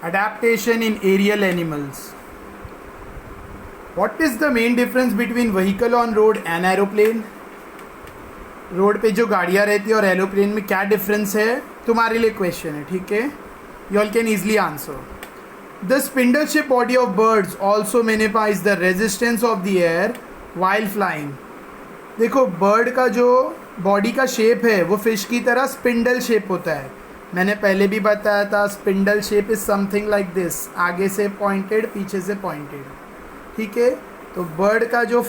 Adaptation in aerial animals. What is the main difference between vehicle on road and aeroplane? Road पे जो गाड़ियाँ रहती है और एरोप्लेन में क्या डिफरेंस है, तुम्हारे लिए क्वेश्चन है, ठीक है. You all can easily answer. The spindle shape body of birds also minimize the resistance of the air while flying. देखो, बर्ड का जो बॉडी का शेप है वो फिश की तरह स्पिंडल शेप होता है. मैंने पहले भी बताया था, spindle shape is something like this, आगे से पॉइंटेड, पीछे से पॉइंटेड, ठीक है. तो बर्ड का जो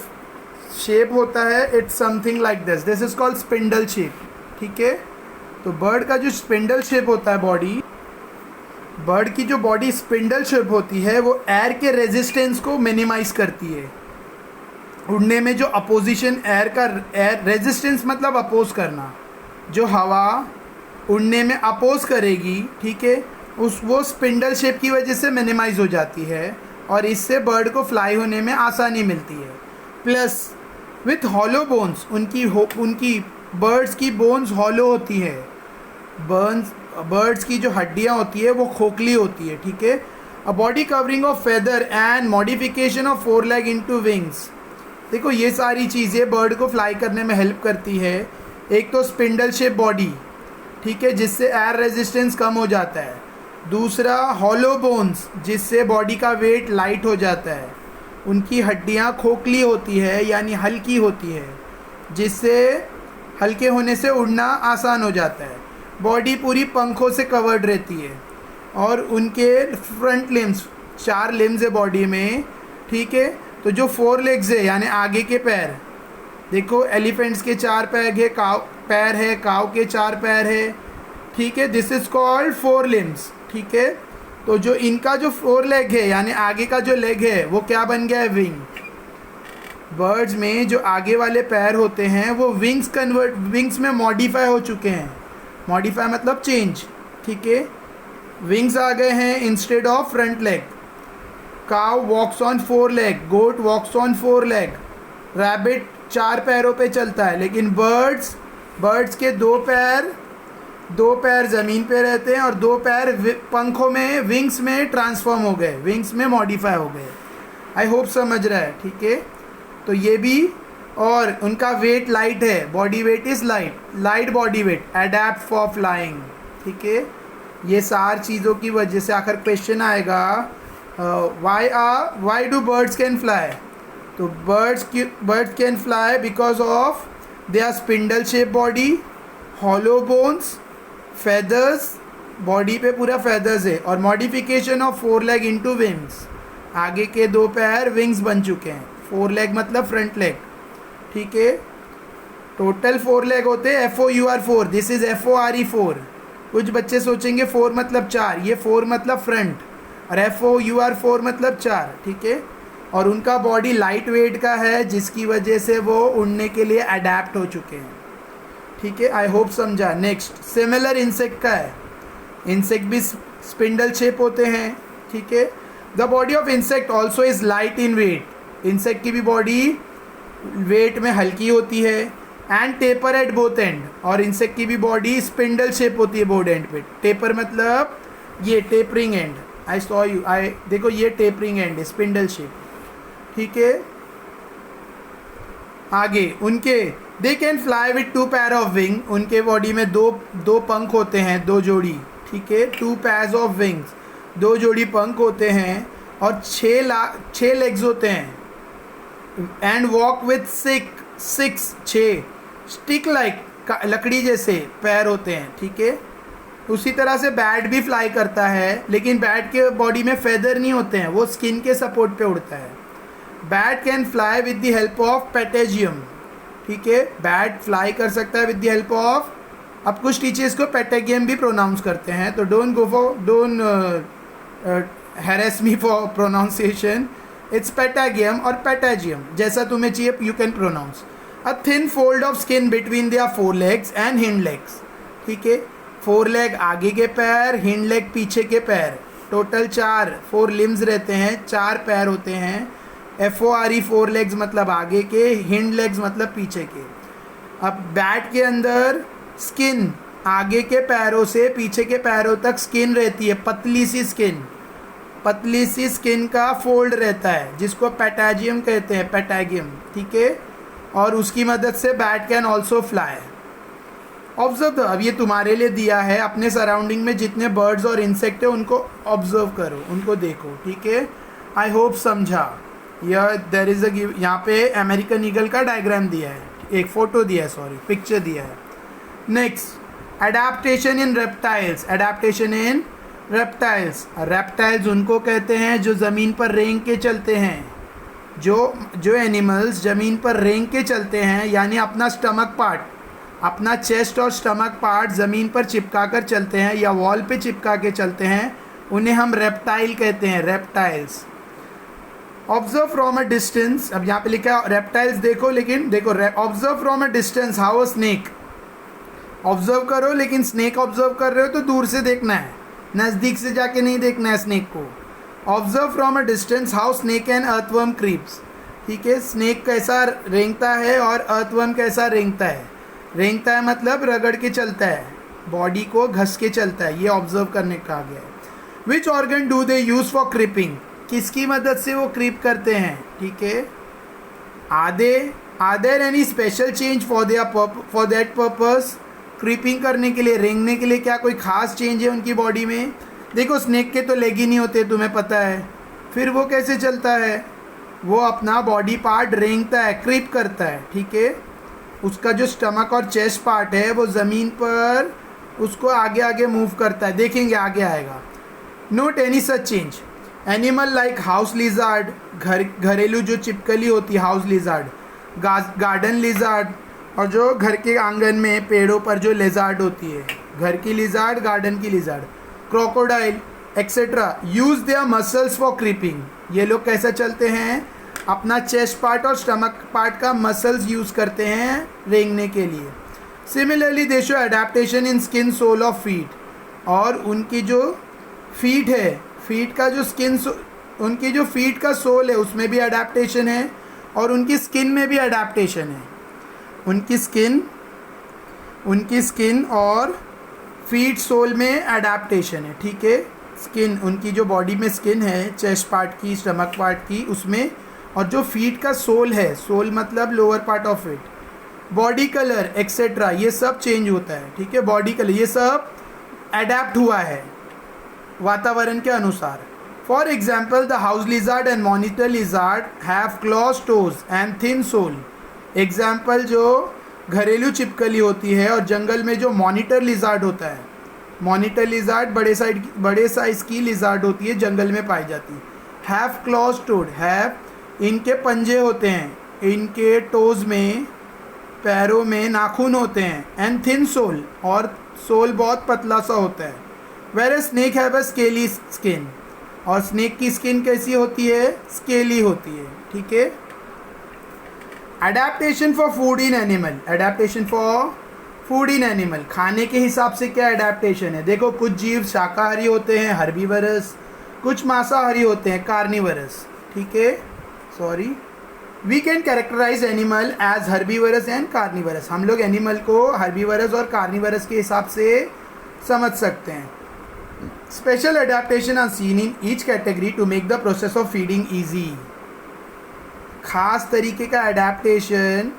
शेप होता है it's something like this is called spindle shape, ठीक है. तो बर्ड का जो स्पिंडल शेप होता है बॉडी, बर्ड की जो बॉडी स्पिंडल शेप होती है वो एयर के रेजिस्टेंस को मिनिमाइज करती है. उड़ने में जो अपोजिशन एयर रेजिस्टेंस मतलब अपोज करना, जो हवा उड़ने में अपोज करेगी, ठीक है, वो स्पिंडल शेप की वजह से मिनिमाइज हो जाती है और इससे बर्ड को फ्लाई होने में आसानी मिलती है. प्लस विथ हॉलो बोन्स, उनकी बर्ड्स की बोन्स हॉलो होती है. बर्ड्स की जो हड्डियाँ होती है वो खोखली होती है, ठीक है. A body covering of feather and modification of 4 leg into wings. देखो, ये सारी चीज़ें बर्ड को फ्लाई करने में हेल्प करती है. एक तो स्पिंडल शेप बॉडी, ठीक है, जिससे एयर रेजिस्टेंस कम हो जाता है. दूसरा हॉलो बोन्स, जिससे बॉडी का वेट लाइट हो जाता है. उनकी हड्डियाँ खोखली होती है यानी हल्की होती है, जिससे हल्के होने से उड़ना आसान हो जाता है. बॉडी पूरी पंखों से कवर्ड रहती है और उनके फ्रंट लिम्स, 4 लिम्स है बॉडी में, ठीक है. तो जो 4 लेग्स है यानी आगे के पैर, देखो एलिफेंट्स के 4 पैर है, काऊ के 4 पैर है, ठीक है. दिस इज कॉल्ड 4 लिम्स, ठीक है. तो जो इनका जो 4 लेग है यानी आगे का जो लेग है वो क्या बन गया है, विंग. बर्ड्स में जो आगे वाले पैर होते हैं वो विंग्स में मॉडिफाई हो चुके हैं. मॉडिफाई मतलब चेंज, ठीक है. विंग्स आ गए हैं instead of front leg. Cow walks on 4 leg, goat walks on 4 leg, rabbit 4 पैरों पे चलता है. लेकिन बर्ड्स के 2 पैर ज़मीन पे रहते हैं और 2 पैर पंखों में, विंग्स में ट्रांसफॉर्म हो गए, विंग्स में मॉडिफाई हो गए. आई होप समझ रहा है, ठीक है. तो ये भी, और उनका वेट लाइट है, body weight is light body weight, adapt for flying, ठीक है. ये सारी चीज़ों की वजह से आखिर क्वेश्चन आएगा, why do birds can fly. तो birds can fly because of they are spindle shape body, hollow bones, feathers, body पे पूरा फेदर्स है, और modification of 4 leg into wings. आगे के 2 पैर विंग्स बन चुके हैं. 4 लेग मतलब फ्रंट लेग, ठीक है. टोटल 4 लेग होते हैं, FOUR4, दिस इज FORE4. कुछ बच्चे सोचेंगे 4 मतलब 4, ये 4 मतलब फ्रंट और FOUR4 मतलब 4, ठीक है. और उनका बॉडी लाइट वेट का है जिसकी वजह से वो उड़ने के लिए अडेप्ट हो चुके हैं, ठीक है. आई होप समझा. नेक्स्ट, सिमिलर इंसेक्ट का है. इंसेक्ट भी स्पिंडल शेप होते हैं, ठीक है. The body of insect also is light in weight. Insect की भी बॉडी वेट में हल्की होती है and taper at both end. और इंसेक्ट की भी बॉडी स्पिंडल शेप होती है बोथ एंड पे. टेपर मतलब ये tapering and. I saw you, देखो ये टेपरिंग एंड है, स्पिंडल शेप, ठीक है. आगे उनके they can fly with 2 pair of wing. उनके बॉडी में दो पंख होते हैं, 2 जोड़ी, ठीक है. 2 पैर्स ऑफ विंग्स, 2 जोड़ी पंख होते हैं और 6 लेग्स होते हैं. And walk with 6 stick like, लकड़ी जैसे पैर होते हैं, ठीक है. उसी तरह से बैट भी फ्लाई करता है, लेकिन बैट के बॉडी में फेदर नहीं होते हैं, वो स्किन के सपोर्ट पे उड़ता है. Bat can fly with the help of patagium, ठीक है. बैट फ्लाई कर सकता है विद द हेल्प ऑफ, अब कुछ टीचर्स को पेटेगियम भी प्रोनाउंस करते हैं, तो don't harass me for pronunciation. It's patagium और पेटाजियम, जैसा तुम्हें चाहिए you can pronounce. A thin fold of skin between their 4 legs and hind legs, ठीक है. 4 लेग आगे के पैर, हिंड लेग पीछे के पैर. टोटल 4 लिम्स रहते हैं, 4 पैर होते हैं. FORE 4 लेग्स मतलब आगे के, हिंड लेग्स मतलब पीछे के. अब बैट के अंदर स्किन आगे के पैरों से पीछे के पैरों तक स्किन रहती है, पतली सी स्किन, पतली सी स्किन का फोल्ड रहता है जिसको पैटाजियम कहते हैं, पैटागियम, ठीक है, और उसकी मदद से bat can also fly. Observe, अब ये तुम्हारे लिए दिया है, अपने सराउंडिंग में जितने बर्ड्स और इंसेक्ट है उनको ऑब्जर्व करो, उनको देखो, ठीक है। आई होप समझा। यह देयर इज अ यहाँ पे अमेरिकन ईगल का डायग्राम दिया है, एक फ़ोटो दिया है, सॉरी पिक्चर दिया है। Next, adaptation in reptiles. Adaptation in reptiles, reptiles उनको कहते हैं जो ज़मीन पर रेंग के चलते हैं, जो एनिमल्स ज़मीन पर रेंग के चलते हैं, यानी अपना स्टमक पार्ट, अपना चेस्ट और स्टमक पार्ट ज़मीन पर चिपका कर चलते हैं या वॉल पे चिपका के चलते हैं, उन्हें हम रेप्टाइल कहते हैं, reptiles. Observe from a distance, अब यहाँ पे लिखा है रेप्टाइल्स देखो, लेकिन देखो observe from a distance how a snake. Observe करो, लेकिन स्नेक ऑब्जर्व कर रहे हो तो दूर से देखना है, नज़दीक से जाके नहीं देखना है स्नेक को। Observe from a distance how snake and earthworm creeps, ठीक है, स्नेक कैसा रेंगता है और अर्थवर्म कैसा रेंगता है। रेंगता है मतलब रगड़ के चलता है, बॉडी को घस के चलता है, ये ऑब्जर्व करने कहा गया है। Which organ do they use for creeping, किसकी मदद से वो क्रीप करते हैं, ठीक है। Are there any special change for that purpose, creeping करने के लिए, रेंगने के लिए क्या कोई खास चेंज है उनकी बॉडी में। देखो स्नेक के तो लेग ही नहीं होते, तुम्हें पता है, फिर वो कैसे चलता है, वो अपना बॉडी पार्ट रेंगता है, क्रीप करता है, ठीक है। उसका जो स्टमक और चेस्ट पार्ट है वो ज़मीन पर उसको आगे आगे मूव करता है, देखेंगे आगे आएगा। Note any such change. Animal like house lizard, घरेलू जो चिपकली होती है, हाउस लिजार्ड, गार्डन लिजार्ड, और जो घर के आंगन में पेड़ों पर जो लिजार्ड होती है, घर की लिजार्ड, गार्डन की lizard, crocodile etcetera, use their muscles for creeping. ये लोग कैसे चलते हैं, अपना चेस्ट पार्ट और स्टमक पार्ट का मसल्स यूज़ करते हैं रेंगने के लिए। Similarly they show adaptation in skin sole of feet, और उनकी जो फीट है, फीट का जो स्किन, उनकी जो फीट का सोल है उसमें भी अडेप्टेशन है, और उनकी स्किन में भी अडेप्टेशन है। उनकी स्किन और फीट सोल में अडेप्टेशन है, ठीक है। स्किन, उनकी जो बॉडी में स्किन है, चेस्ट पार्ट की, स्टमक पार्ट की, उसमें, और जो फीट का सोल है, सोल मतलब lower part of it, body colour etcetera, ये सब चेंज होता है, ठीक है। बॉडी कलर ये सब अडेप्ट हुआ है वातावरण के अनुसार। For example the house lizard and monitor lizard have claws toes and thin sole. Example जो घरेलू चिपकली होती है और जंगल में जो मॉनिटर लिजार्ड होता है, मॉनिटर लिजार्ड बड़े साइज की लिजार्ड होती है, जंगल में पाई जाती है। हैव क्लॉज टोड, हैव इनके पंजे होते हैं, इनके टोज में, पैरों में नाखून होते हैं, एंड थिन सोल, और सोल बहुत पतला सा होता है। Where snake have a scaly skin, और स्नेक की स्किन कैसी होती है, स्केली होती है, ठीक है। Adaptation for food in animal, adaptation for food in animal, खाने के हिसाब से क्या अडेप्टेशन है। देखो कुछ जीव शाकाहारी होते हैं, हर्बीवरस, कुछ मांसाहारी होते हैं, कार्निवरस, ठीक है। Sorry, we can characterize animal as herbivorous and carnivorous. हम लोग एनिमल को हर्बीवरस और कार्निवरस के हिसाब से समझ सकते हैं। Special adaptation are seen in each category to make the process of feeding easy. खास तरीके का अडेप्टेशन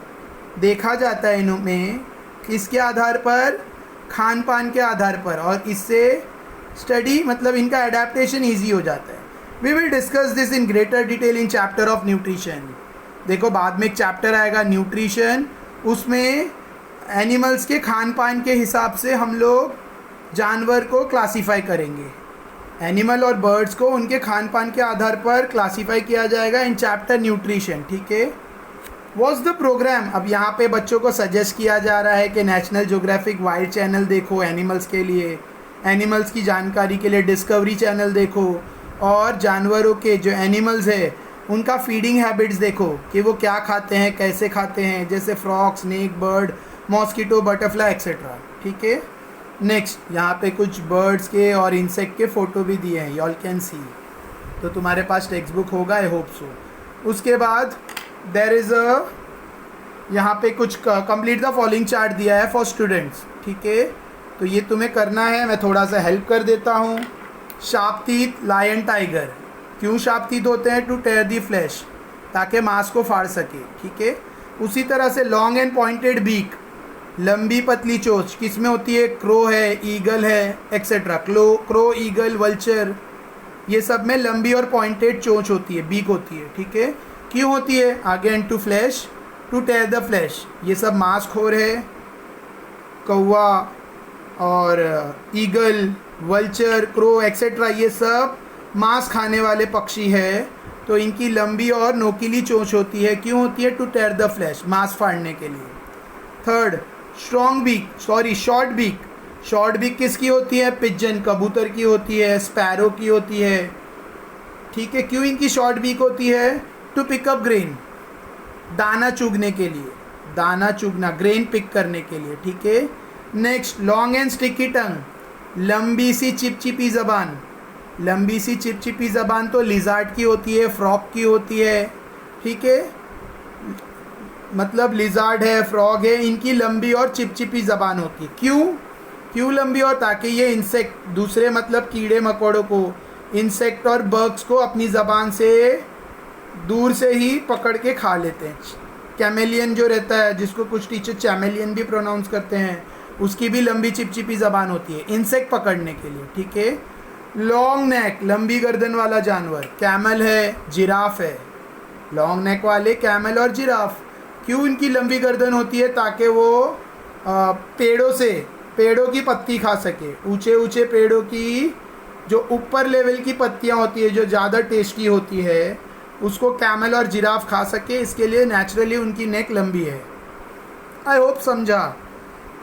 देखा जाता है इनमें, किसके आधार पर, खान पान के आधार पर, और इससे स्टडी मतलब इनका अडेप्टेशन ईजी हो जाता है। We will discuss this in greater detail in chapter of nutrition. देखो बाद में एक चैप्टर आएगा न्यूट्रिशन, उसमें एनिमल्स के खान पान के हिसाब से हम लोग जानवर को क्लासीफाई करेंगे। एनिमल और बर्ड्स को उनके खान पान के आधार पर क्लासीफाई किया जाएगा इन चैप्टर न्यूट्रिशन, ठीक है। वॉट्स द प्रोग्राम, अब यहाँ पे बच्चों को सजेस्ट किया जा रहा है कि नेशनल ज्योग्राफिक वाइल्ड चैनल देखो एनिमल्स के लिए, एनिमल्स की जानकारी के लिए डिस्कवरी चैनल देखो, और जानवरों के जो एनिमल्स है उनका फीडिंग हैबिट्स देखो कि वो क्या खाते हैं, कैसे खाते हैं, जैसे frog, snake, bird, mosquito, butterfly etcetera, ठीक है। नेक्स्ट, यहाँ पे कुछ बर्ड्स के और इंसेक्ट के फ़ोटो भी दिए हैं, यॉल कैन सी, तो तुम्हारे पास टेक्स्ट बुक होगा, आई होप सो। उसके बाद देर इज़ अ, यहाँ पे कुछ कंप्लीट द फॉलोइंग चार्ट दिया है फॉर स्टूडेंट्स, ठीक है। तो ये तुम्हें करना है, मैं थोड़ा सा हेल्प कर देता हूँ। शार्प टीथ लायन टाइगर, क्यों शार्प टीथ होते हैं? टू टेयर दी फ्लैश, ताकि मांस को फाड़ सके, ठीक है। उसी तरह से लॉन्ग एंड पॉइंटेड बीक, लंबी पतली चोंच किस में होती है? क्रो है, ईगल है, एक्सेट्रा। क्रो, ईगल, वल्चर, ये सब में लंबी और पॉइंटेड चोंच होती है, बीक होती है, ठीक है। क्यों होती है? Again to flesh, to tear the flesh. ये सब मांसखोर है, कौवा और ईगल, वल्चर, क्रो एक्सेट्रा, ये सब मांस खाने वाले पक्षी है। तो इनकी लंबी और नोकीली चोंच होती है। क्यों होती है? टू टेयर द फ्लैश, मांस फाड़ने के लिए। Third, short beak. Short beak किसकी होती है? पिजन, कबूतर की होती है, स्पैरो की होती है, ठीक है। क्यों इनकी शॉर्ट बीक होती है? टू पिक अप ग्रेन, दाना चुगने के लिए, दाना चुगना, ग्रेन पिक करने के लिए, ठीक है। Next, long and sticky tongue, लंबी सी चिपचिपी ज़बान। लंबी सी चिपचिपी ज़बान तो लिजार्ड की होती है, फ्रॉग की होती है, ठीक है। मतलब लिजार्ड है, फ्रॉग है, इनकी लंबी और चिपचिपी ज़बान होती है। क्यों लंबी? और ताकि ये इंसेक्ट, दूसरे मतलब कीड़े मकोड़ों को, इंसेक्ट और बग्स को अपनी ज़बान से दूर से ही पकड़ के खा लेते हैं। कैमेलियन जो रहता है, जिसको कुछ टीचर चैमेलियन भी प्रोनाउंस करते हैं, उसकी भी लंबी चिपचिपी ज़बान होती है इंसेक्ट पकड़ने के लिए, ठीक है। लॉन्ग नेक, लंबी गर्दन वाला जानवर, कैमल है, जिराफ है। लॉन्ग नेक वाले कैमल और जिराफ। क्यों इनकी लंबी गर्दन होती है? ताकि वो पेड़ों की पत्ती खा सके। ऊंचे ऊंचे पेड़ों की जो ऊपर लेवल की पत्तियां होती है, जो ज़्यादा टेस्टी होती है, उसको कैमल और जिराफ खा सके, इसके लिए नेचुरली उनकी नेक लंबी है। आई होप समझा।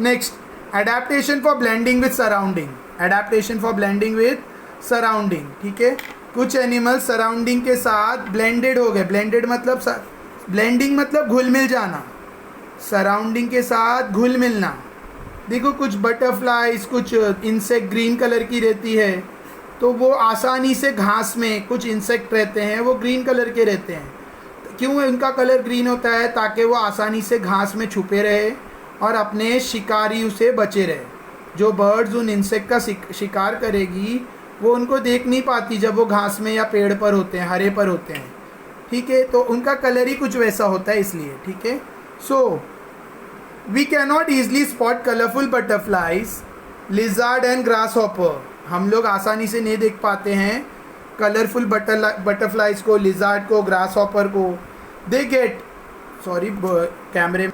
Next, adaptation for blending with surrounding. Adaptation for blending with surrounding, ठीक है। कुछ एनिमल सराउंडिंग के साथ ब्लेंडेड हो गए। ब्लेंडिंग मतलब घुल मिल जाना, सराउंडिंग के साथ घुल मिलना। देखो, कुछ बटरफ्लाइज, कुछ इंसेक्ट ग्रीन कलर की रहती है, तो वो आसानी से घास में, कुछ इंसेक्ट रहते हैं वो ग्रीन कलर के रहते हैं। क्यों इनका कलर ग्रीन होता है? ताकि वो आसानी से घास में छुपे रहे और अपने शिकारियों से बचे रहे। जो बर्ड्स उन इंसेक्ट का शिकार करेगी, वो उनको देख नहीं पाती जब वो घास में या पेड़ पर होते हैं, हरे पर होते हैं, ठीक है। तो उनका कलर ही कुछ वैसा होता है, इसलिए, ठीक है। So we can not easily spot colourful butterflies, lizard and grasshopper. हम लोग आसानी से नहीं देख पाते हैं कलरफुल बटरफ्लाइज को, लिजार्ड को, ग्रास हॉपर को। दे गेट, सॉरी कैमरे,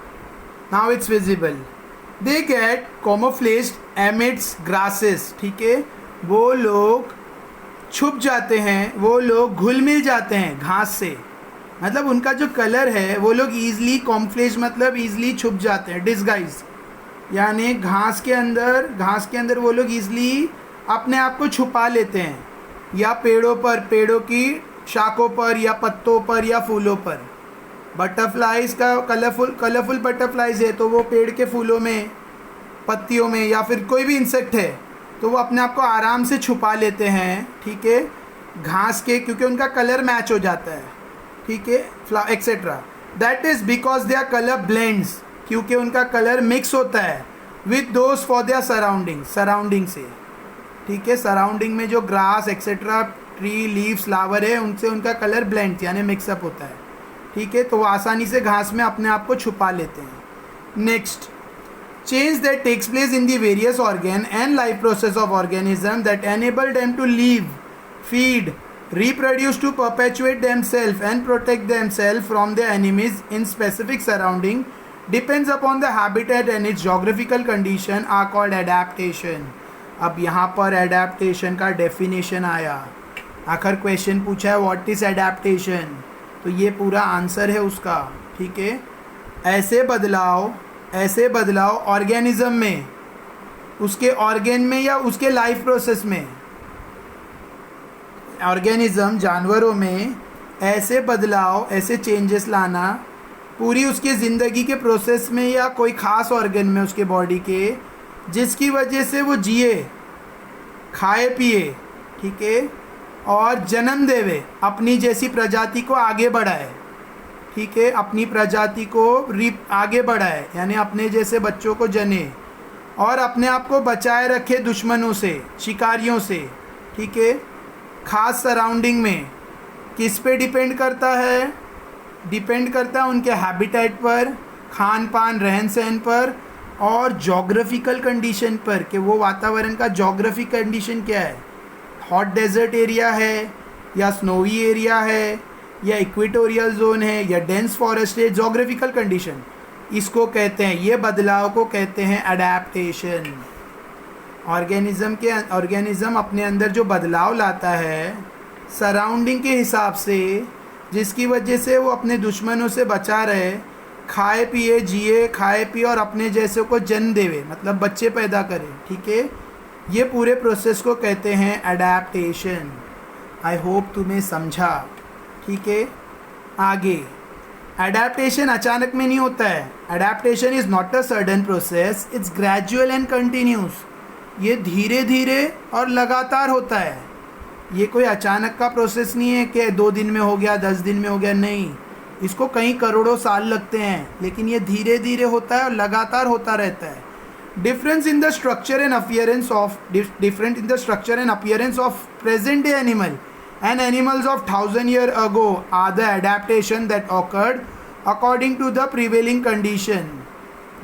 now it's visible. They get camouflaged amidst grasses, ठीक है। वो लोग छुप जाते हैं, वो लोग घुल मिल जाते हैं घास से। मतलब उनका जो कलर है, वो लोग ईजिली, कॉम्फ्लेज मतलब ईजिली छुप जाते हैं, डिस्गाइज, यानी घास के अंदर वो लोग ईजिली अपने आप को छुपा लेते हैं, या पेड़ों पर, पेड़ों की शाखों पर, या पत्तों पर, या फूलों पर। बटरफ्लाइज का कलरफुल बटरफ्लाइज है तो वो पेड़ के फूलों में, पत्तियों में, या फिर कोई भी इंसेक्ट है तो वो अपने आप को आराम से छुपा लेते हैं, ठीक है, घास के, क्योंकि उनका कलर मैच हो जाता है, ठीक है, etcetera. That is because their colour blends, क्योंकि उनका कलर मिक्स होता है with those for their surrounding से, ठीक है। सराउंडिंग में जो grass etcetera, tree, leaves, flower है, उनसे उनका कलर ब्लेंड यानी मिक्सअप होता है, ठीक है। तो वो आसानी से घास में अपने आप को छुपा लेते हैं। Next, change that takes place in the various organ and life process of organism that enable them to live, feed, reproduce, to perpetuate themselves and protect themselves from their enemies in specific surrounding depends upon the habitat and its geographical condition are called adaptation. अब यहाँ पर adaptation का definition आया। आखिर question पूछा है what is adaptation, तो ये पूरा आंसर है उसका, ठीक है। ऐसे बदलाव ऑर्गेनिज्म में, उसके ऑर्गेन में या उसके लाइफ प्रोसेस में, ऑर्गेनिज्म जानवरों में ऐसे बदलाव, ऐसे चेंजेस लाना पूरी उसकी ज़िंदगी के प्रोसेस में या कोई ख़ास ऑर्गन में उसके बॉडी के, जिसकी वजह से वो जिए, खाए पिए, ठीक है, और जन्म देवे, अपनी जैसी प्रजाति को आगे बढ़ाए, ठीक है, अपनी प्रजाति को आगे बढ़ाए, यानी अपने जैसे बच्चों को जने, और अपने आप को बचाए रखे दुश्मनों से, शिकारियों से, ठीक है। खास सराउंडिंग में किस पे डिपेंड करता है? डिपेंड करता है उनके हैबिटेट पर, खान पान रहन सहन पर और जोग्राफिकल कंडीशन पर, कि वो वातावरण का जोग्राफिक कंडीशन क्या है, हॉट डेजर्ट एरिया है या स्नोवी एरिया है या इक्वेटोरियल जोन है या डेंस फॉरेस्ट है। जोग्राफिकल कंडीशन इसको कहते हैं, ये बदलाव को कहते हैं अडेप्टेशन। ऑर्गेनिज्म अपने अंदर जो बदलाव लाता है सराउंडिंग के हिसाब से, जिसकी वजह से वो अपने दुश्मनों से बचा रहे, खाए पिए जिए, खाए पिए और अपने जैसे को जन्म देवे, मतलब बच्चे पैदा करे, ठीक है। ये पूरे प्रोसेस को कहते हैं अडेप्टेशन। आई होप तुम्हें समझा, ठीक है। आगे, अडेप्टेशन अचानक में नहीं होता है। Adaptation is not a sudden process, it's gradual and continuous. ये धीरे धीरे और लगातार होता है। ये कोई अचानक का प्रोसेस नहीं है कि 2 दिन में हो गया, 10 दिन में हो गया, नहीं। इसको कई करोड़ों साल लगते हैं, लेकिन ये धीरे धीरे होता है और लगातार होता रहता है। Difference in the structure and appearance of present day animal and animals of 1000 years ago are the adaptation that occurred according to the prevailing condition।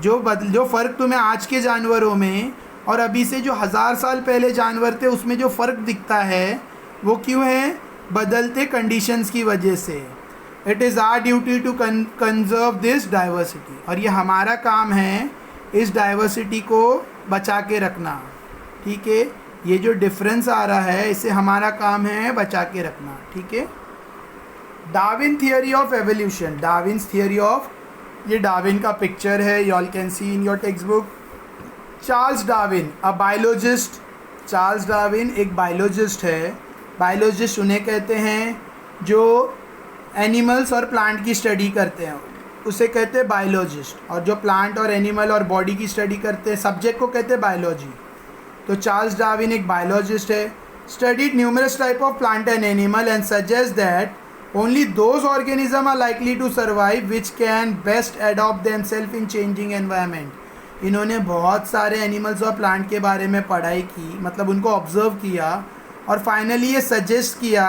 जो फ़र्क तुम्हें आज के जानवरों में और अभी से जो 1000 साल पहले जानवर थे उसमें जो फ़र्क दिखता है वो क्यों है? बदलते कंडीशंस की वजह से। It is our duty to conserve this diversity, और ये हमारा काम है इस डाइवर्सिटी को बचा के रखना, ठीक है। ये जो डिफरेंस आ रहा है इसे हमारा काम है बचा के रखना, ठीक है। Darwin theory of evolution, Darwin's theory of, ये डार्विन का पिक्चर है, you all can see in your text book. Charles Darwin a biologist, Charles Darwin एक बायोलॉजिस्ट है। बायोलॉजिस्ट उन्हें कहते हैं जो एनिमल्स और प्लांट की स्टडी करते हैं, उसे कहते हैं बायोलॉजिस्ट। और जो प्लांट और एनिमल और बॉडी की स्टडी करते हैं सब्जेक्ट को कहते हैं बायोलॉजी। तो चार्ल्स डार्विन एक बायोलॉजिस्ट है। Studied numerous type of plant and animal and suggest that only those organism are likely to survive which can best adopt themself in changing environment. इन्होंने बहुत सारे एनिमल्स और प्लांट के बारे में पढ़ाई की, मतलब उनको ऑब्जर्व किया और फाइनली ये सजेस्ट किया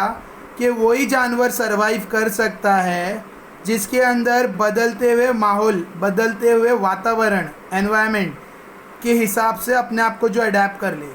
कि वही जानवर सर्वाइव कर सकता है जिसके अंदर बदलते हुए माहौल, बदलते हुए वातावरण, एनवायरनमेंट के हिसाब से अपने आप को जो अडेप्ट कर ले।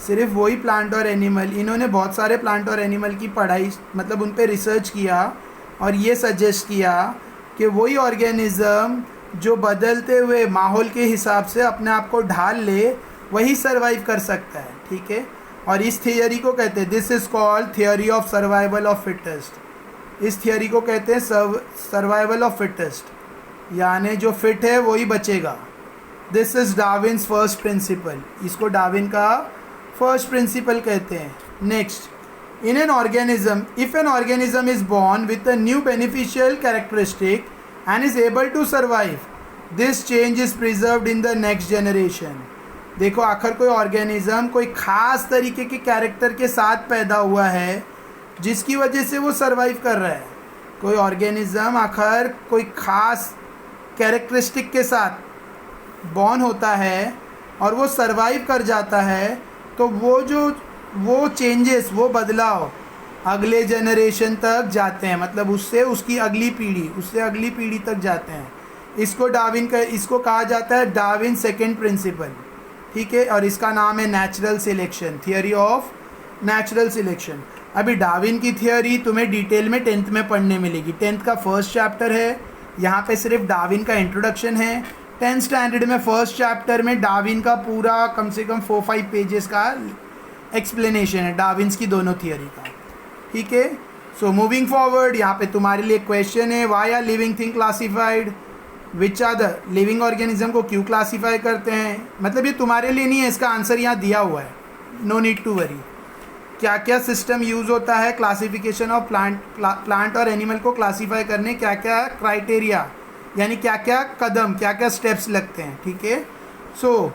सिर्फ वही प्लांट और एनिमल, इन्होंने बहुत सारे प्लांट और एनिमल की पढ़ाई, मतलब उन पे रिसर्च किया और ये सजेस्ट किया कि वही ऑर्गेनिज्म जो बदलते हुए माहौल के हिसाब से अपने आप को ढाल ले वही सर्वाइव कर सकता है, ठीक है। और इस थियोरी को कहते हैं, this is called theory of survival of fittest. इस थियोरी को कहते हैं सर्वाइवल ऑफ फिटेस्ट, यानी जो फिट है वही बचेगा। This is Darwin's first principle, इसको डार्विन का फर्स्ट प्रिंसिपल कहते हैं। Next, in an organism, if an organism is born with a new beneficial characteristic and is able to survive, this change is preserved in the next generation. देखो, आखिर कोई organism कोई ख़ास तरीके के कैरेक्टर के साथ पैदा हुआ है जिसकी वजह से वो सर्वाइव कर रहा है। कोई ऑर्गेनिज्म आखिर कोई ख़ास कैरेक्टरिस्टिक के साथ बॉर्न होता है और वो सर्वाइव कर जाता है, तो वो चेंजेस, वो बदलाव अगले जनरेशन तक जाते हैं, मतलब उससे उसकी अगली पीढ़ी, उससे अगली पीढ़ी तक जाते हैं। इसको कहा जाता है डार्विन सेकेंड प्रिंसिपल, ठीक है। और इसका नाम है natural selection, theory of natural selection. अभी डार्विन की थियोरी तुम्हें डिटेल में 10th में पढ़ने मिलेगी। 10th का फर्स्ट चैप्टर है, यहाँ पे सिर्फ डार्विन का इंट्रोडक्शन है। 10th स्टैंडर्ड में फर्स्ट चैप्टर में डार्विन का पूरा कम से कम 4-5 पेजेस का एक्सप्लेनेशन है डार्विन्स की दोनों थियोरी का, ठीक है। सो मूविंग फॉरवर्ड, यहाँ पे तुम्हारे लिए क्वेश्चन है, why are living thing classified, which are the living organism को क्यों क्लासीफाई करते हैं। मतलब ये तुम्हारे लिए नहीं है, इसका आंसर यहाँ दिया हुआ है, नो नीड टू वरी। क्या क्या सिस्टम यूज़ होता है क्लासिफिकेशन ऑफ प्लांट और एनिमल को क्लासीफाई करने, क्या क्या क्राइटेरिया, यानी क्या क्या कदम, क्या क्या स्टेप्स लगते हैं, ठीक है। So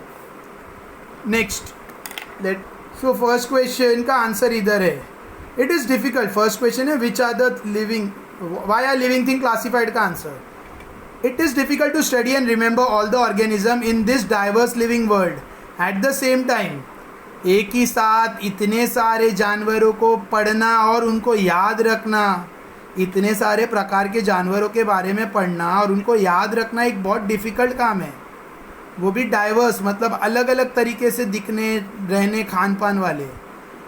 next so first question का आंसर इधर है। It is difficult, first question है which are the living, why are living thing classified का answer, it is difficult to study and remember all the organism in this diverse living world at the same time. एक ही साथ इतने सारे जानवरों को पढ़ना और उनको याद रखना, इतने सारे प्रकार के जानवरों के बारे में पढ़ना और उनको याद रखना एक बहुत डिफ़िकल्ट काम है, वो भी डाइवर्स, मतलब अलग अलग तरीके से दिखने, रहने, खान पान वाले।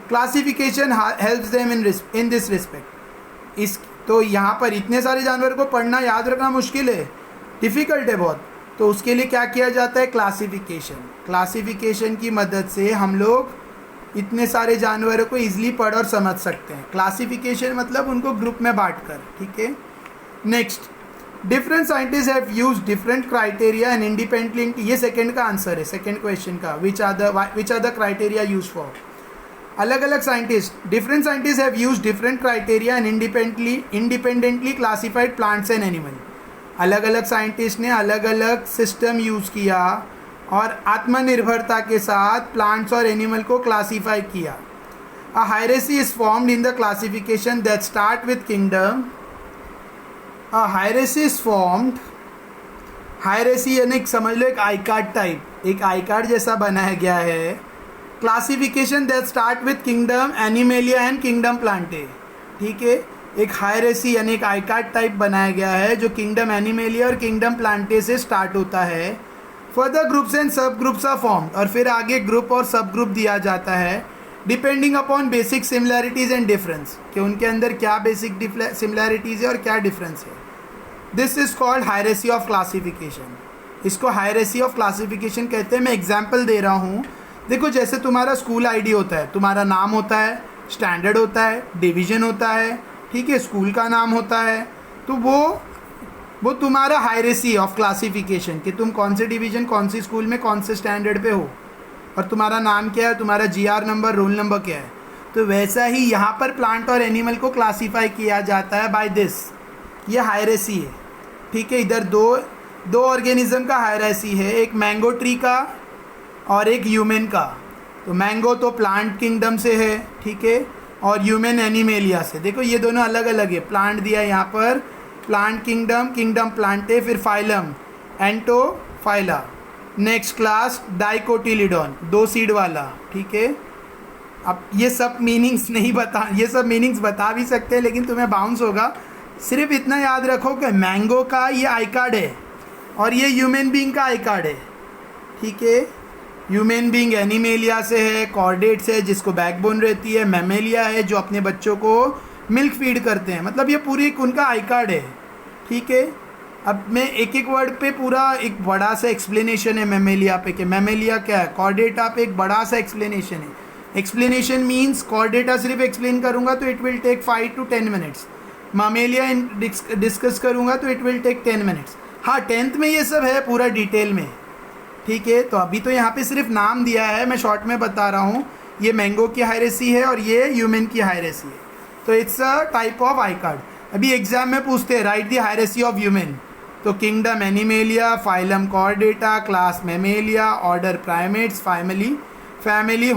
Classification helps them in this respect. इस तो यहाँ पर इतने सारे जानवर को पढ़ना याद रखना मुश्किल है, डिफ़िकल्ट है बहुत, तो उसके लिए क्या किया जाता है? क्लासिफिकेशन। क्लासिफिकेशन की मदद से हम लोग इतने सारे जानवरों को ईजिली पढ़ और समझ सकते हैं। क्लासिफिकेशन मतलब उनको ग्रुप में बांट कर, ठीक है। Next, different scientist have used different criteria and independently, ये सेकंड का आंसर है, सेकंड क्वेश्चन का, which are the criteria use for. अलग अलग scientist, different scientist have used different criteria and independently classified plants and animal. अलग अलग scientist ने अलग अलग सिस्टम यूज़ किया और आत्मनिर्भरता के साथ प्लांट्स और एनिमल को क्लासीफाई किया। A hierarchy is formed in the classification that start with kingdom. A hierarchy is formed, hierarchy यानी समझ लो एक आई कार्ड टाइप, एक आई कार्ड जैसा बनाया गया है। Classification that start with kingdom animalia and kingdom Plantae, ठीक है। एक हायरार्की यानी एक आई कार्ड टाइप बनाया गया है जो किंगडम एनिमेलिया और किंगडम प्लांटे से स्टार्ट होता है। फर्दर ग्रुप्स एंड सब ग्रुप्स आर फॉर्म्ड, और फिर आगे ग्रुप और सब ग्रुप दिया जाता है depending upon basic similarities and difference, कि उनके अंदर क्या बेसिक सिमिलैरिटीज़ है और क्या डिफरेंस है। This is called hierarchy of classification. इसको हायरार्की ऑफ क्लासिफिकेशन कहते हैं। मैं एग्जाम्पल दे रहा हूँ, देखो जैसे तुम्हारा स्कूल आईडी होता है, तुम्हारा नाम होता है, स्टैंडर्ड होता है, डिवीज़न होता है, ठीक है, स्कूल का नाम होता है, तो वो तुम्हारा हायरार्की ऑफ क्लासिफिकेशन कि तुम कौन से डिवीज़न, कौन सी स्कूल में, कौन से स्टैंडर्ड पे हो, और तुम्हारा नाम क्या है, तुम्हारा GR नंबर, रोल नंबर क्या है। तो वैसा ही यहाँ पर प्लांट और एनिमल को क्लासीफाई किया जाता है बाय दिस, ये हायरार्की है, ठीक है। इधर दो ऑर्गेनिज्म का हायरार्की है, एक मैंगो ट्री का और एक ह्यूमन का। तो मैंगो तो प्लांट किंगडम से है, ठीक है, और ह्यूमन एनिमेलिया से। देखो ये दोनों अलग अलग है, प्लांट दिया है यहाँ पर, प्लांट किंगडम, किंगडम प्लांटे, फिर phylum एंटोफाइला, next class dicotyledon, 2 seed वाला, ठीक है। अब ये सब मीनिंग्स नहीं बता, ये सब मीनिंग्स बता भी सकते हैं लेकिन तुम्हें बाउंस होगा। सिर्फ इतना याद रखो कि मैंगो का ये आई कार्ड है और ये ह्यूमन बीइंग का आई कार्ड है, ठीक है। ह्यूमन बीइंग एनिमेलिया से है, कॉर्डेट से है जिसको बैकबोन रहती है, मैमेलिया है जो अपने बच्चों को मिल्क फीड करते हैं, मतलब ये पूरी एक उनका आई कार्ड है, ठीक है। अब मैं एक एक वर्ड पे पूरा एक बड़ा सा एक्सप्लेनेशन है मैमेलिया पे, कि मैमेलिया क्या है, कॉर्डेटा पे एक बड़ा सा एक्सप्लेनेशन है। एक्सप्लेनेशन मीन्स कॉर्डेटा सिर्फ एक्सप्लेन करूँगा तो it will take 5 to 10 minutes, Mammalia discuss करूँगा तो इट विल टेक 10 minutes। हाँ, 10th में ये सब है पूरा डिटेल में, ठीक है। तो अभी तो यहाँ पे सिर्फ नाम दिया है, मैं शॉर्ट में बता रहा हूँ। ये मैंगो की हायरार्की है और ये ह्यूमन की हायरार्की है, तो it's a type of I card. अभी एग्जाम में पूछते हैं write the hierarchy of human, तो kingdom Animalia, phylum Chordata, class Mammalia, order Primates, family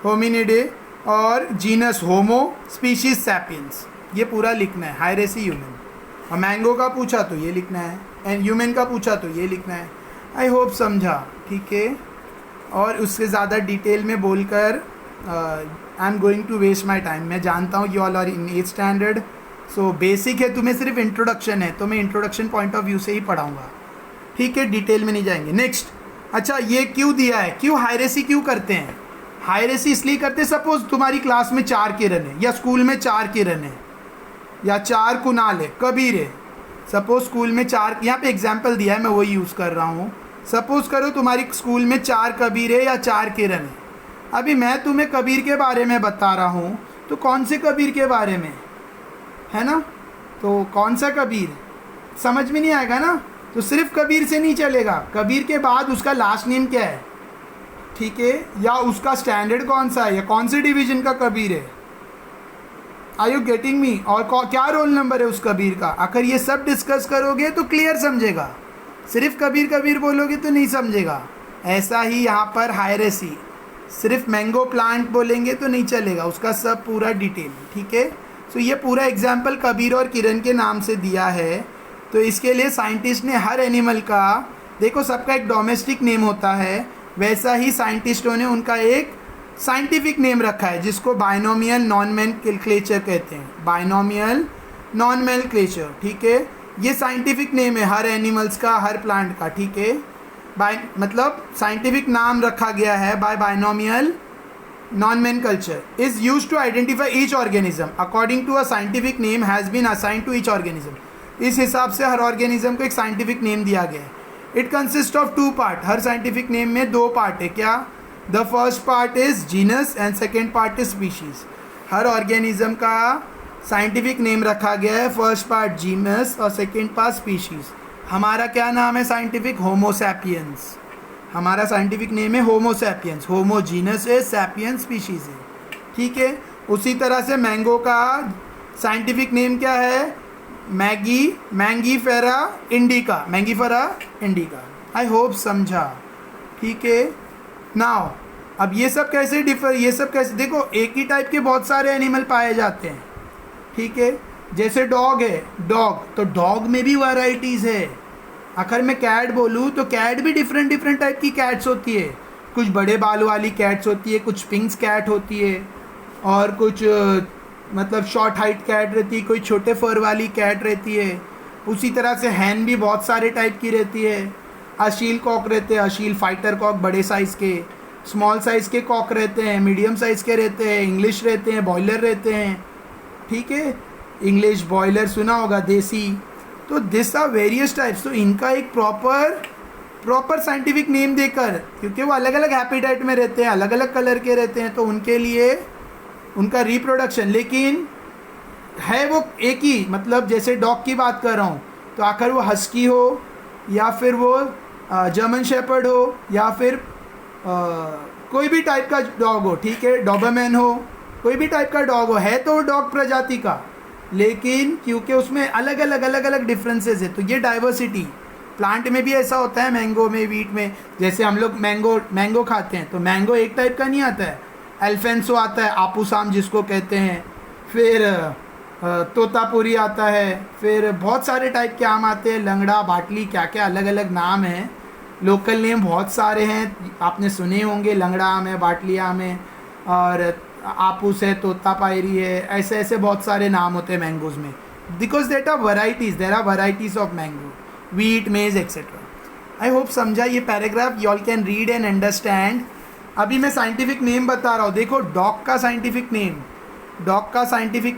Hominidae और जीनस होमो, स्पीशीज सैपियंस। ये पूरा लिखना है हायरार्की ह्यूमन। और मैंगो का पूछा तो ये लिखना है, एंड ह्यूमन का पूछा तो ये लिखना है। आई होप समझा, ठीक है। और उससे ज़्यादा डिटेल में बोलकर I am going to waste my time. मैं जानता हूँ you all are in 8th standard, so basic है, तुम्हें सिर्फ इंट्रोडक्शन है, तो मैं इंट्रोडक्शन पॉइंट ऑफ व्यू से ही पढ़ाऊँगा, ठीक है, डिटेल में नहीं जाएंगे। नेक्स्ट, अच्छा ये क्यों दिया है, क्यों हायरार्की क्यों करते हैं? हायरार्की इसलिए करते हैं, सपोज तुम्हारी क्लास में 4 किरण है, या स्कूल में 4 किरण है, या 4 कुणाल है, कबीर है। सपोज स्कूल में 4, यहाँ पे एग्जाम्पल दिया है, मैं वही यूज़ कर रहा हूँ। सपोज करो तुम्हारी स्कूल में 4 कबीर है या 4 किरण है। अभी मैं तुम्हें कबीर के बारे में बता रहा हूँ, तो कौन से कबीर के बारे में, है ना, तो कौन सा कबीर समझ में नहीं आएगा ना, तो सिर्फ कबीर से नहीं चलेगा। कबीर के बाद उसका लास्ट नेम क्या है, ठीक है, या उसका स्टैंडर्ड कौन सा है, या कौन से डिवीज़न का कबीर है। Are you getting me? और क्या रोल नंबर है उस कबीर का। अगर ये सब डिस्कस करोगे तो क्लियर समझेगा, सिर्फ कबीर कबीर बोलोगे तो नहीं समझेगा। ऐसा ही यहाँ पर हायरार्की, सिर्फ मैंगो प्लांट बोलेंगे तो नहीं चलेगा, उसका सब पूरा डिटेल, ठीक है। सो ये पूरा एग्जाम्पल कबीर और किरण के नाम से दिया है। तो इसके लिए साइंटिस्ट ने हर एनिमल का, देखो सबका एक डोमेस्टिक नेम होता है वैसा ही साइंटिस्टों ने उनका एक साइंटिफिक नेम रखा है जिसको बाइनोमियल नॉनमेनक्लेचर कहते हैं, बाइनोमियल नॉनमेनक्लेचर, ठीक है। ये साइंटिफिक नेम है हर एनिमल्स का, हर प्लांट का, ठीक है। मतलब साइंटिफिक नाम रखा गया है by binomial nomenclature is used to identify each organism according to a scientific name has been assigned to each organism. इस हिसाब से हर ऑर्गेनिज्म को एक साइंटिफिक नेम दिया गया है। It consist of 2 part, her scientific name में 2 पार्ट है। क्या? The first part is genus and second part is species. Her organism का साइंटिफिक नेम रखा गया है, फर्स्ट पार्ट जीनस और सेकेंड पार्ट स्पीशीज। हमारा क्या नाम है साइंटिफिक? Homo sapiens. हमारा साइंटिफिक नेम है होमो सैपियंस। होमो जीनस है, सैपियंस स्पीशीज है, ठीक है। उसी तरह से मैंगो का साइंटिफिक नेम क्या है? Mangifera indica, Mangifera indica. आई होप समझा, ठीक है। नाउ अब ये सब कैसे देखो, एक ही टाइप के बहुत सारे एनिमल पाए जाते हैं, ठीक है। जैसे डॉग है, तो डॉग में भी वैरायटीज़ है। अगर मैं कैट बोलूँ तो कैट भी डिफरेंट टाइप की कैट्स होती है। कुछ बड़े बाल वाली कैट्स होती है, कुछ स्पिंक्स कैट होती है, और कुछ मतलब शॉर्ट हाइट कैट रहती है, कोई छोटे फर वाली कैट रहती है। उसी तरह से हैन भी बहुत सारे टाइप की रहती है। अशील कॉक रहते हैं, अशील फाइटर कॉक बड़े साइज़ के, स्मॉल साइज़ के कॉक रहते हैं, मीडियम साइज़ के रहते हैं, इंग्लिश रहते हैं, बॉयलर रहते हैं, ठीक है। इंग्लिश बॉयलर सुना होगा, देसी। तो दिस आर वेरियस टाइप्स। तो इनका एक प्रॉपर साइंटिफिक नेम देकर, क्योंकि वो अलग अलग हैबिटेट में रहते हैं, अलग अलग कलर के रहते हैं, तो उनके लिए उनका रिप्रोडक्शन, लेकिन है वो एक ही। मतलब जैसे डॉग की बात कर रहा हूँ, तो आखिर वो हस्की हो या फिर वो जर्मन शेपर्ड हो या फिर कोई भी टाइप का डॉग हो, ठीक है, डॉबरमैन हो, कोई भी टाइप का डॉग हो, है तो डॉग प्रजाति का, लेकिन क्योंकि उसमें अलग अलग डिफरेंसेस है, तो ये डाइवर्सिटी प्लांट में भी ऐसा होता है, मैंगो में, वीट में। जैसे हम लोग मैंगो खाते हैं, तो मैंगो एक टाइप का नहीं आता है, अल्फेंसो आता है, आपूसाम जिसको कहते हैं, फिर तोतापुरी आता है, फिर बहुत सारे टाइप के आम आते हैं, लंगड़ा, बाटली, क्या क्या अलग अलग नाम हैं। लोकल नेम बहुत सारे हैं, आपने सुने होंगे, लंगड़ा आम है, बाटली आम है, और आपूस है, तोतापायरी है, ऐसे ऐसे बहुत सारे नाम होते हैं मैंगोज़ में, because that are there are varieties of mango, wheat, maize etcetera. I hope समझा ये paragraph, you all can read and understand. अभी मैं साइंटिफिक नेम बता रहा हूँ। देखो, डॉग का साइंटिफिक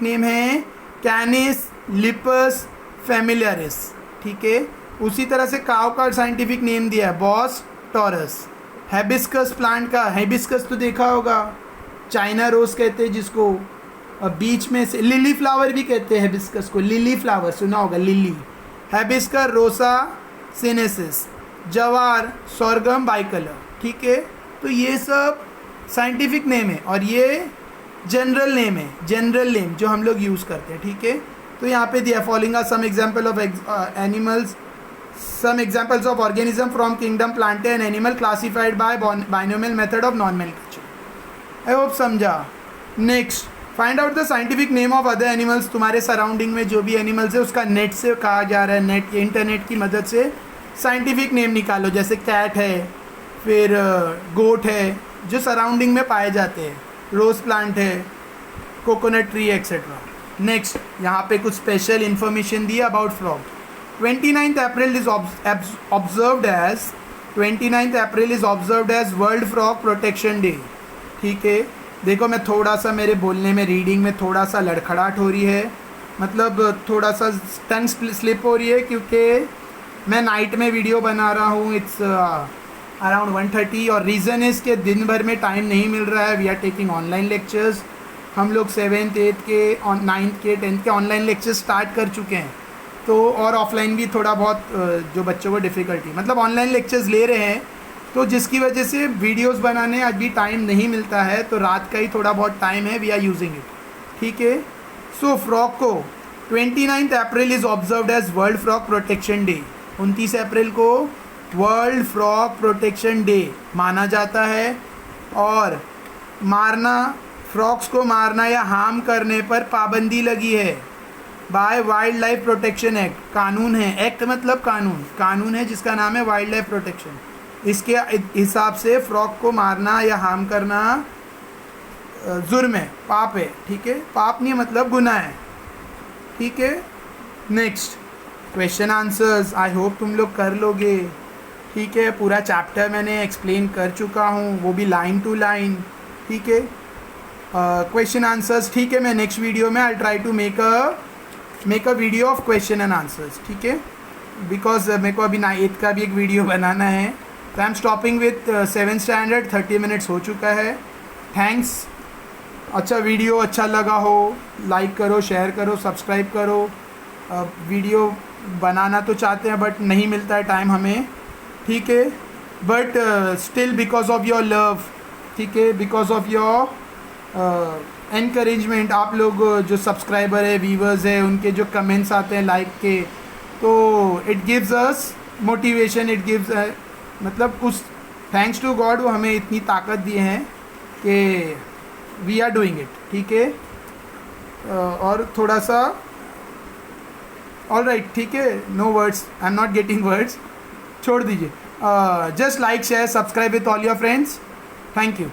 नेम है कैनिस लिपस फेमिलियरिस, ठीक है। उसी तरह से काव का साइंटिफिक नेम दिया है बॉस टॉरस। हैबिस्कस प्लांट का, हैबिस्कस तो देखा होगा, चाइना रोज कहते हैं जिसको, और बीच में से लिली फ्लावर भी कहते हैं हैबिस्कस को, लिली फ्लावर सुना होगा, लिली। हैबिस्कस रोसा सिनेसिस, जवार, सोरगम, बाइकलर, ठीक है। तो ये सब साइंटिफिक नेम है, और ये जनरल नेम जो हम लोग यूज़ करते हैं, ठीक है। तो यहाँ पे दिया following are some example of animals, some examples of organism from kingdom Plantae and animal classified by binomial method of nomenclature. I hope समझा। Next, find out the scientific name of other animals. तुम्हारे surrounding में जो भी animals है उसका net से कहा जा रहा है, नेट, इंटरनेट की मदद से साइंटिफिक नेम निकालो। जैसे कैट है, फिर गोट है, जो सराउंडिंग में पाए जाते हैं, रोज प्लांट है, कोकोनट ट्री एक्सेट्रा। नेक्स्ट, यहाँ पे कुछ special information the about frog. 29th April is observed as World Frog Protection Day, ठीक है। देखो, मैं थोड़ा सा, मेरे बोलने में, रीडिंग में थोड़ा सा लड़खड़ाहट हो रही है, मतलब थोड़ा सा टंग स्लिप हो रही है, क्योंकि मैं नाइट में वीडियो बना रहा हूँ। इट्स अराउंड 1:30, और रीज़न इज़ कि दिन भर में टाइम नहीं मिल रहा है। We are taking online lectures. हम लोग 7th 8th के, 9th के, 10th के ऑनलाइन लेक्चर्स स्टार्ट कर चुके हैं, तो और ऑफलाइन भी थोड़ा बहुत जो बच्चों को डिफ़िकल्टी, मतलब ऑनलाइन लेक्चर्स ले रहे हैं, तो जिसकी वजह से वीडियोस बनाने अभी टाइम नहीं मिलता है, तो रात का ही थोड़ा बहुत टाइम है, वी आर यूजिंग इट, ठीक है। सो फ्रॉग को 29th April is observed as world frog protection day. 29 April को वर्ल्ड फ्रॉग प्रोटेक्शन डे माना जाता है, और फ्रॉग्स को मारना या हार्म करने पर पाबंदी लगी है by wildlife protection act. कानून है, एक्ट मतलब कानून है जिसका नाम है वाइल्ड लाइफ प्रोटेक्शन। इसके हिसाब से फ्रॉग को मारना या हार्म करना जुर्म है, पाप है, ठीक है, पाप नहीं मतलब गुनाह है, ठीक है। Next question answers, I hope तुम लोग कर लोगे, ठीक है। पूरा चैप्टर मैंने एक्सप्लेन कर चुका हूँ, वो भी लाइन टू लाइन, ठीक है। क्वेश्चन आंसर्स, ठीक है, मैं नेक्स्ट वीडियो में I try to make a video of question and answers, ठीक है, बिकॉज मेरे को अभी 9th का भी एक वीडियो बनाना है। तो I am stopping with 7th standard, 30 minutes हो चुका है। थैंक्स। अच्छा वीडियो अच्छा लगा हो लाइक करो, शेयर करो, सब्सक्राइब करो। वीडियो बनाना तो चाहते हैं बट नहीं मिलता है टाइम हमें, ठीक है, but still because of your love, ठीक है, बिकॉज ऑफ योर एनकरेजमेंट, आप लोग जो सब्सक्राइबर है, व्यूवर्स है, उनके जो कमेंट्स आते हैं लाइक के, तो it gives us motivation, it gives मतलब उस थैंक्स टू गॉड वो हमें इतनी ताकत दिए हैं कि वी आर डूइंग इट, ठीक है। और थोड़ा सा ऑल राइट, ठीक है, no words, I am not getting words, छोड़ दीजिए। Just like, share, subscribe with all your friends, thank you.